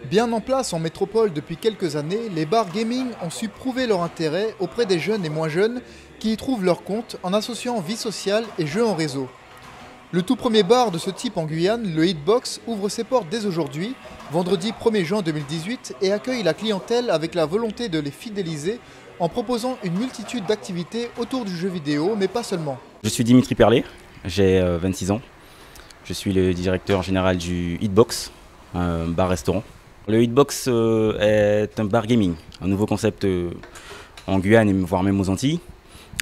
Bien en place en métropole depuis quelques années, les bars gaming ont su prouver leur intérêt auprès des jeunes et moins jeunes qui y trouvent leur compte en associant vie sociale et jeux en réseau. Le tout premier bar de ce type en Guyane, le Hitbox, ouvre ses portes dès aujourd'hui, vendredi 1er juin 2018, et accueille la clientèle avec la volonté de les fidéliser en proposant une multitude d'activités autour du jeu vidéo, mais pas seulement. Je suis Dimitri Perlet, j'ai 26 ans. Je suis le directeur général du Hitbox, un bar-restaurant. Le Hitbox est un bar gaming, un nouveau concept en Guyane, voire même aux Antilles.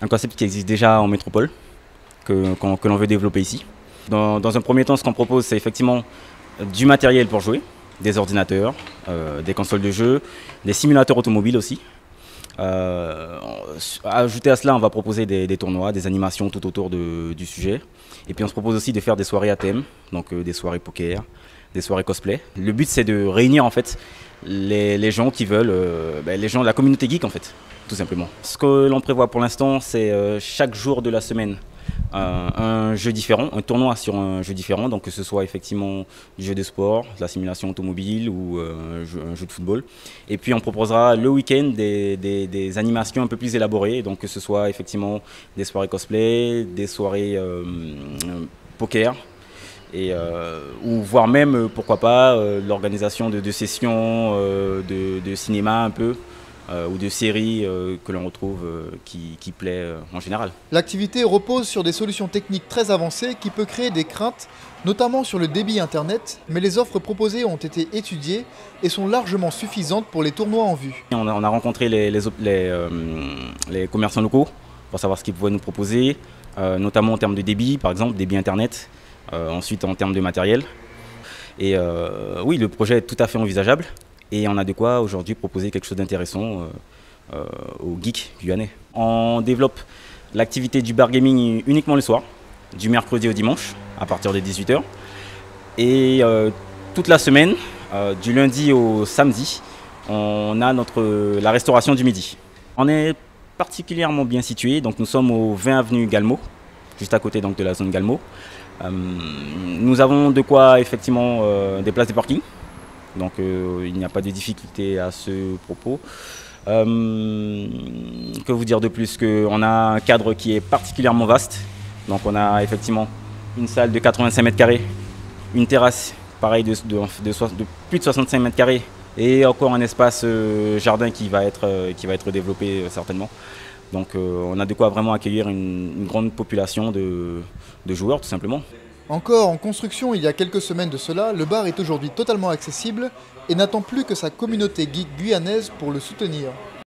Un concept qui existe déjà en métropole, que l'on veut développer ici. Dans un premier temps, ce qu'on propose, c'est effectivement du matériel pour jouer, des ordinateurs, des consoles de jeux, des simulateurs automobiles aussi. Ajouté à cela, on va proposer des tournois, des animations tout autour du sujet. Et puis on se propose aussi de faire des soirées à thème, donc des soirées poker, des soirées cosplay. Le but, c'est de réunir en fait les gens qui veulent, les gens de la communauté geek en fait, tout simplement. Ce que l'on prévoit pour l'instant, c'est chaque jour de la semaine un jeu différent, un tournoi sur un jeu différent, donc que ce soit effectivement du jeu de sport, de la simulation automobile ou un jeu de football. Et puis on proposera le week-end des animations un peu plus élaborées, donc que ce soit effectivement des soirées cosplay, des soirées poker, ou voire même, pourquoi pas, l'organisation de sessions de cinéma un peu, ou de séries que l'on retrouve qui plaît en général. L'activité repose sur des solutions techniques très avancées qui peuvent créer des craintes, notamment sur le débit internet, mais les offres proposées ont été étudiées et sont largement suffisantes pour les tournois en vue. On a rencontré les commerçants locaux pour savoir ce qu'ils pouvaient nous proposer, notamment en termes de débit, par exemple, débit internet, ensuite en termes de matériel. Et oui, le projet est tout à fait envisageable. Et on a de quoi aujourd'hui proposer quelque chose d'intéressant aux geeks guyanais. On développe l'activité du bar gaming uniquement le soir, du mercredi au dimanche, à partir de 18 h. Et toute la semaine, du lundi au samedi, on a la restauration du midi. On est particulièrement bien situé, donc nous sommes au 20 avenue Galmo, juste à côté donc, de la zone Galmo. Nous avons de quoi effectivement des places de parking. Donc il n'y a pas de difficulté à ce propos. Que vous dire de plus qu'on a un cadre qui est particulièrement vaste. Donc on a effectivement une salle de 85 mètres carrés, une terrasse pareil de plus de 65 mètres carrés et encore un espace jardin qui va être développé certainement. Donc on a de quoi vraiment accueillir une grande population de joueurs tout simplement. Encore en construction il y a quelques semaines de cela, le bar est aujourd'hui totalement accessible et n'attend plus que sa communauté geek guyanaise pour le soutenir.